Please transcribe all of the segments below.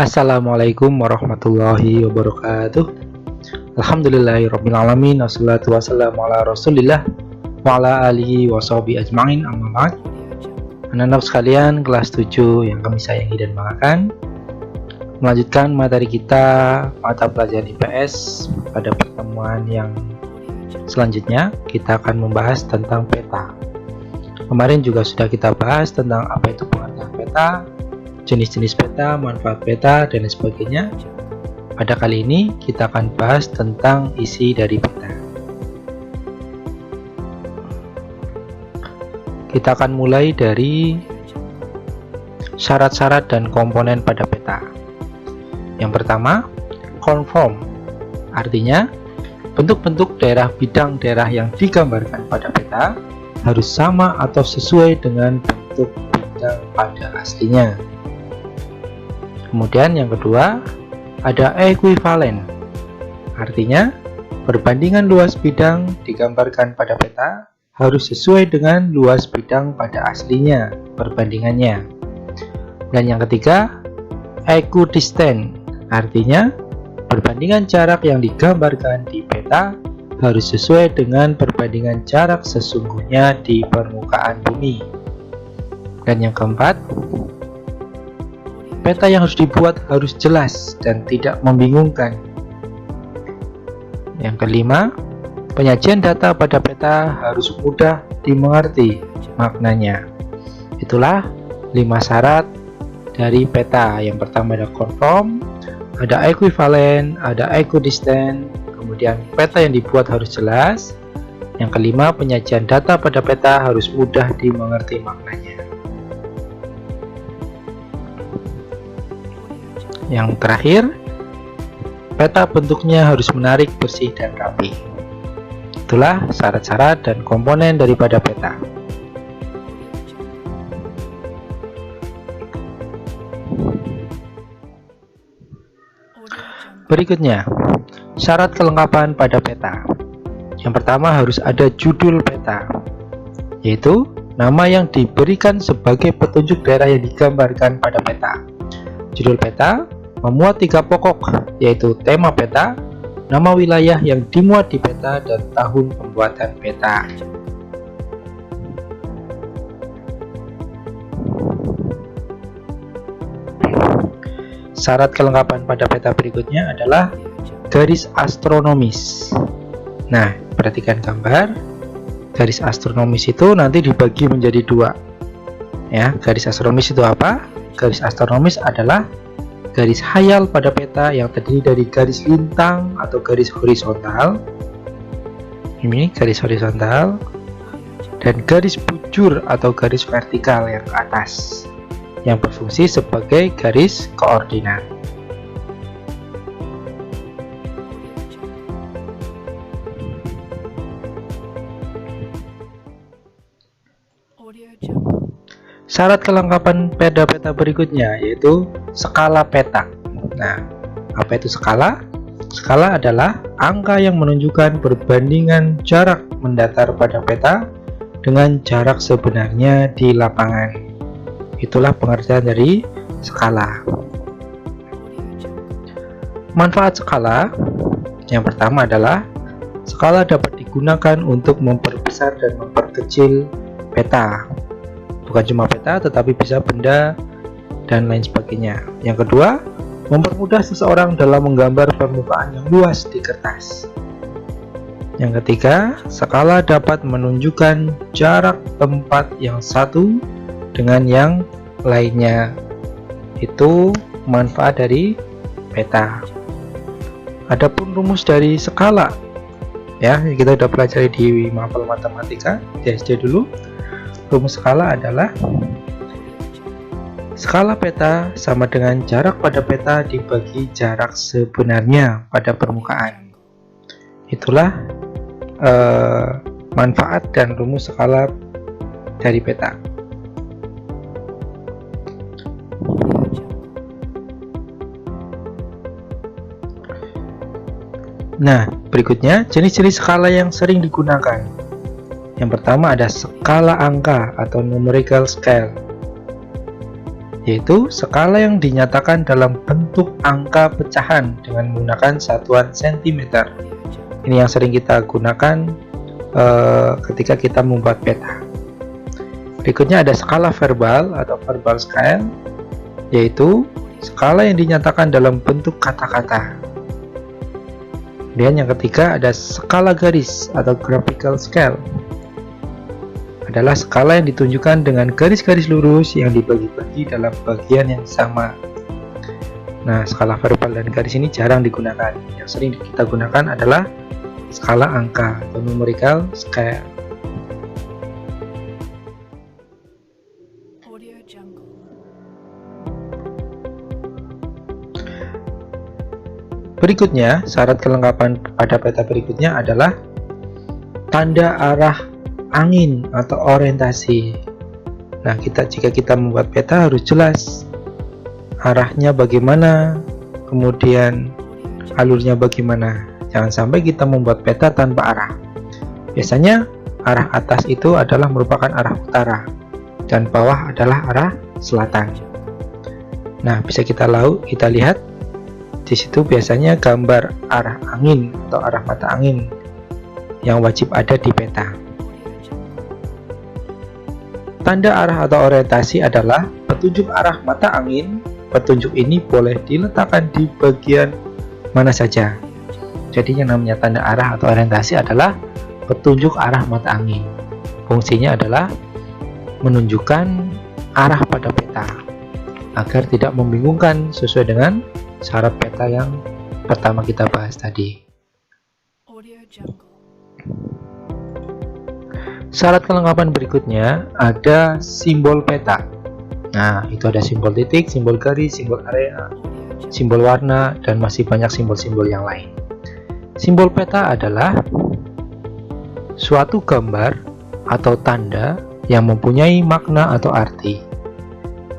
Assalamualaikum warahmatullahi wabarakatuh. Alhamdulillahirrabbilalamin. Wassalatu wassalamu ala rasulillah wa ala alihi wa sahbihi ajma'in, amma ba'd. Anak-anak sekalian kelas 7 yang kami sayangi dan banggakan, melanjutkan materi kita mata pelajaran IPS. Pada pertemuan yang selanjutnya kita akan membahas tentang peta. Kemarin juga sudah kita bahas tentang apa itu pengertian peta, jenis-jenis peta, manfaat peta, dan sebagainya. Pada kali ini kita akan bahas tentang isi dari peta. Kita akan mulai dari syarat-syarat dan komponen pada peta. Yang pertama, conform, artinya bentuk-bentuk daerah bidang daerah yang digambarkan pada peta harus sama atau sesuai dengan bentuk bidang pada aslinya. Kemudian yang kedua, ada ekuivalen, artinya perbandingan luas bidang digambarkan pada peta harus sesuai dengan luas bidang pada aslinya perbandingannya. Dan yang ketiga, equidistant, artinya perbandingan jarak yang digambarkan di peta harus sesuai dengan perbandingan jarak sesungguhnya di permukaan bumi. Dan yang keempat, peta yang harus dibuat harus jelas dan tidak membingungkan. Yang kelima, penyajian data pada peta harus mudah dimengerti maknanya. Itulah 5 syarat dari peta. Yang pertama ada conform, ada equivalent, ada equidistant, kemudian peta yang dibuat harus jelas. Yang kelima, penyajian data pada peta harus mudah dimengerti maknanya. Yang terakhir, peta bentuknya harus menarik, bersih, dan rapi. Itulah syarat-syarat dan komponen daripada peta. Berikutnya, syarat kelengkapan pada peta. Yang pertama, harus ada judul peta, yaitu nama yang diberikan sebagai petunjuk daerah yang digambarkan pada peta. Judul peta memuat 3 pokok, yaitu tema peta, nama wilayah yang dimuat di peta, dan tahun pembuatan peta. Syarat kelengkapan pada peta berikutnya adalah garis astronomis. Nah, perhatikan gambar. Garis astronomis itu nanti dibagi menjadi 2. Ya, garis astronomis itu apa? Garis astronomis adalah garis hayal pada peta yang terdiri dari garis lintang atau garis horizontal. Ini garis horizontal, dan garis bujur atau garis vertikal yang ke atas, yang berfungsi sebagai garis koordinat. Syarat kelengkapan peta berikutnya yaitu skala peta. Nah, apa itu skala? Skala adalah angka yang menunjukkan perbandingan jarak mendatar pada peta dengan jarak sebenarnya di lapangan. Itulah pengertian dari skala. Manfaat skala yang pertama adalah skala dapat digunakan untuk memperbesar dan memperkecil peta. Bukan cuma peta, tetapi bisa benda dan lain sebagainya. Yang kedua, mempermudah seseorang dalam menggambar permukaan yang luas di kertas. Yang ketiga, skala dapat menunjukkan jarak tempat yang satu dengan yang lainnya. Itu manfaat dari peta. Adapun rumus dari skala, ya, kita sudah pelajari di mapel matematika di SD dulu. Rumus skala adalah skala peta sama dengan jarak pada peta dibagi jarak sebenarnya pada permukaan. Itulah manfaat dan rumus skala dari peta. Nah, berikutnya jenis-jenis skala yang sering digunakan. Yang pertama ada skala angka atau numerical scale, yaitu skala yang dinyatakan dalam bentuk angka pecahan dengan menggunakan satuan cm. Ini yang sering kita gunakan ketika kita membuat peta. Berikutnya ada skala verbal atau verbal scale, yaitu skala yang dinyatakan dalam bentuk kata-kata. Kemudian yang ketiga ada skala garis atau graphical scale, adalah skala yang ditunjukkan dengan garis-garis lurus yang dibagi-bagi dalam bagian yang sama. Nah, skala verbal dan garis ini jarang digunakan. Yang sering kita gunakan adalah skala angka atau numerical scale. Berikutnya, syarat kelengkapan pada peta berikutnya adalah tanda arah angin atau orientasi. Nah, jika kita membuat peta harus jelas arahnya bagaimana, kemudian alurnya bagaimana. Jangan sampai kita membuat peta tanpa arah. Biasanya arah atas itu adalah merupakan arah utara dan bawah adalah arah selatan. Nah, bisa kita lihat di situ biasanya gambar arah angin atau arah mata angin yang wajib ada di peta. Tanda arah atau orientasi adalah petunjuk arah mata angin. Petunjuk ini boleh diletakkan di bagian mana saja. Jadi yang namanya tanda arah atau orientasi adalah petunjuk arah mata angin. Fungsinya adalah menunjukkan arah pada peta agar tidak membingungkan sesuai dengan syarat peta yang pertama kita bahas tadi. Syarat kelengkapan berikutnya ada simbol peta. Nah, itu ada simbol titik, simbol garis, simbol area, simbol warna, dan masih banyak simbol-simbol yang lain. Simbol peta adalah suatu gambar atau tanda yang mempunyai makna atau arti.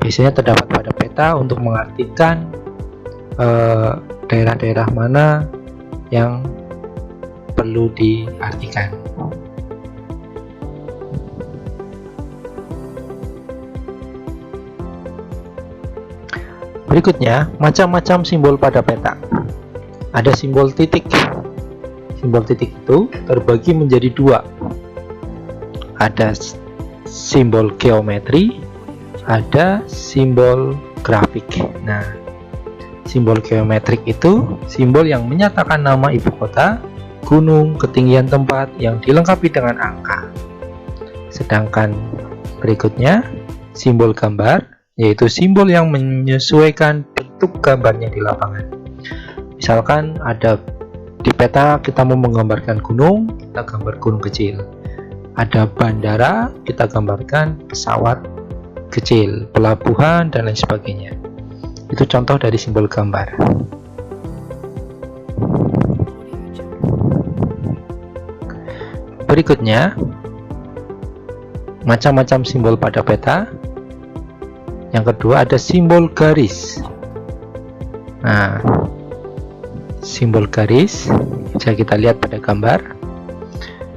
Biasanya terdapat pada peta untuk mengartikan daerah-daerah mana yang perlu diartikan. Berikutnya, macam-macam simbol pada peta. Ada simbol titik. Simbol titik itu terbagi menjadi dua. Ada simbol geometri, ada simbol grafik. Nah, simbol geometrik itu simbol yang menyatakan nama ibu kota, gunung, ketinggian tempat yang dilengkapi dengan angka. Sedangkan berikutnya simbol gambar, yaitu simbol yang menyesuaikan bentuk gambarnya di lapangan. Misalkan ada di peta kita mau menggambarkan gunung, kita gambar gunung kecil. Ada bandara, kita gambarkan pesawat kecil, pelabuhan, dan lain sebagainya. Itu contoh dari simbol gambar. Berikutnya, macam-macam simbol pada peta. Yang kedua ada simbol garis. Nah, simbol garis bisa kita lihat pada gambar.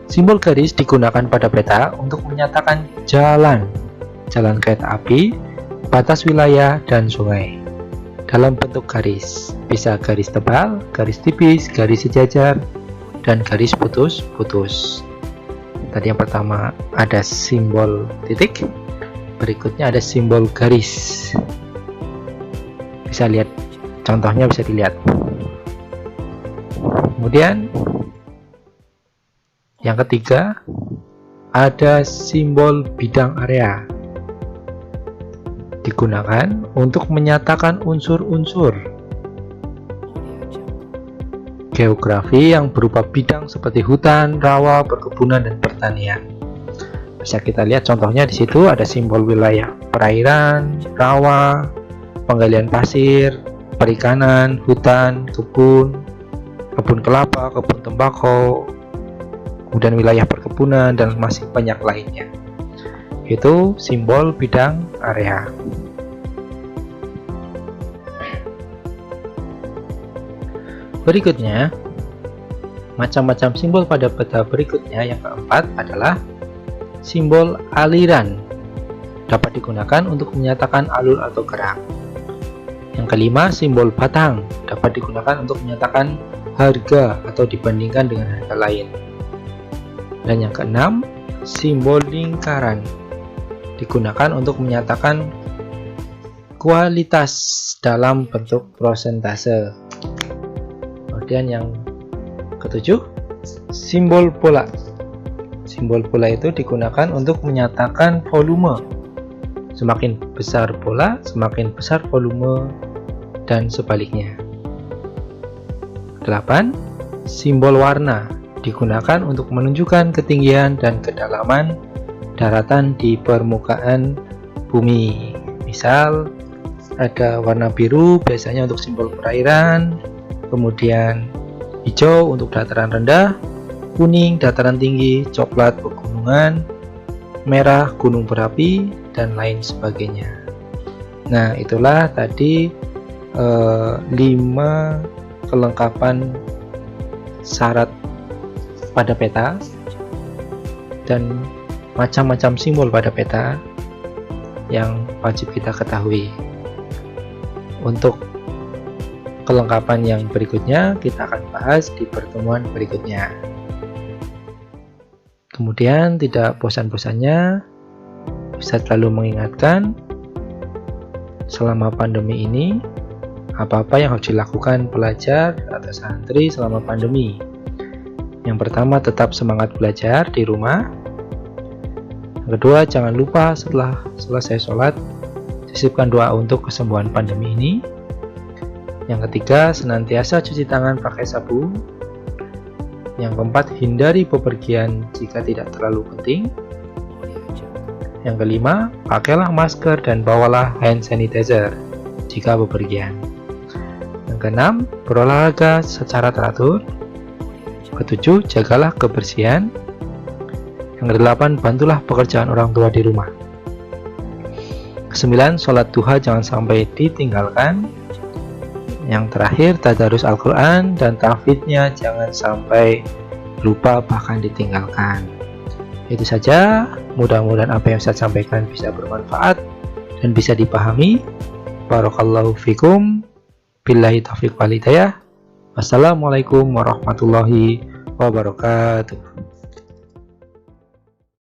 Simbol garis digunakan pada peta untuk menyatakan jalan kereta api, batas wilayah, dan sungai dalam bentuk garis. Bisa garis tebal, garis tipis, garis sejajar, dan garis putus-putus. Tadi yang pertama ada simbol titik, berikutnya ada simbol garis. Bisa lihat contohnya, bisa dilihat. Kemudian yang ketiga ada simbol bidang area. Digunakan untuk menyatakan unsur-unsur geografi yang berupa bidang seperti hutan, rawa, perkebunan, dan pertanian. Bisa kita lihat contohnya di situ ada simbol wilayah perairan, rawa, penggalian pasir, perikanan, hutan, kebun kelapa, kebun tembakau, kemudian wilayah perkebunan, dan masih banyak lainnya. Itu simbol bidang area. Berikutnya, macam-macam simbol pada peta berikutnya yang keempat adalah simbol aliran, dapat digunakan untuk menyatakan alur atau gerak. Yang kelima, simbol batang, dapat digunakan untuk menyatakan harga atau dibandingkan dengan harga lain. Dan yang keenam, simbol lingkaran, digunakan untuk menyatakan kualitas dalam bentuk prosentase. Kemudian yang ketujuh, simbol pola. Simbol pola itu digunakan untuk menyatakan volume. Semakin besar pola, semakin besar volume, dan sebaliknya. 8. Simbol warna digunakan untuk menunjukkan ketinggian dan kedalaman daratan di permukaan bumi. Misal, ada warna biru biasanya untuk simbol perairan, kemudian hijau untuk dataran rendah, kuning dataran tinggi, coklat pegunungan, merah gunung berapi, dan lain sebagainya. Nah, itulah tadi 5 kelengkapan syarat pada peta dan macam-macam simbol pada peta yang wajib kita ketahui. Untuk kelengkapan yang berikutnya kita akan bahas di pertemuan berikutnya. Kemudian tidak bosan-bosannya bisa selalu mengingatkan selama pandemi ini apa-apa yang harus dilakukan pelajar atau santri selama pandemi. Yang pertama, tetap semangat belajar di rumah. Yang kedua, jangan lupa setelah selesai sholat sisipkan doa untuk kesembuhan pandemi ini. Yang ketiga, senantiasa cuci tangan pakai sabun. Yang keempat, hindari bepergian jika tidak terlalu penting. Yang kelima, pakailah masker dan bawalah hand sanitizer jika bepergian. Yang keenam, berolahraga secara teratur. Ketujuh, jagalah kebersihan. Yang kedelapan, bantulah pekerjaan orang tua di rumah. Kesembilan, sholat duha jangan sampai ditinggalkan. Yang terakhir, tadarus Al-Quran dan tahfidnya jangan sampai lupa bahkan ditinggalkan. Itu saja, mudah-mudahan apa yang saya sampaikan bisa bermanfaat dan bisa dipahami. Barakallahu fikum. Billahi taufiq wal hidayah. Wassalamualaikum warahmatullahi wabarakatuh.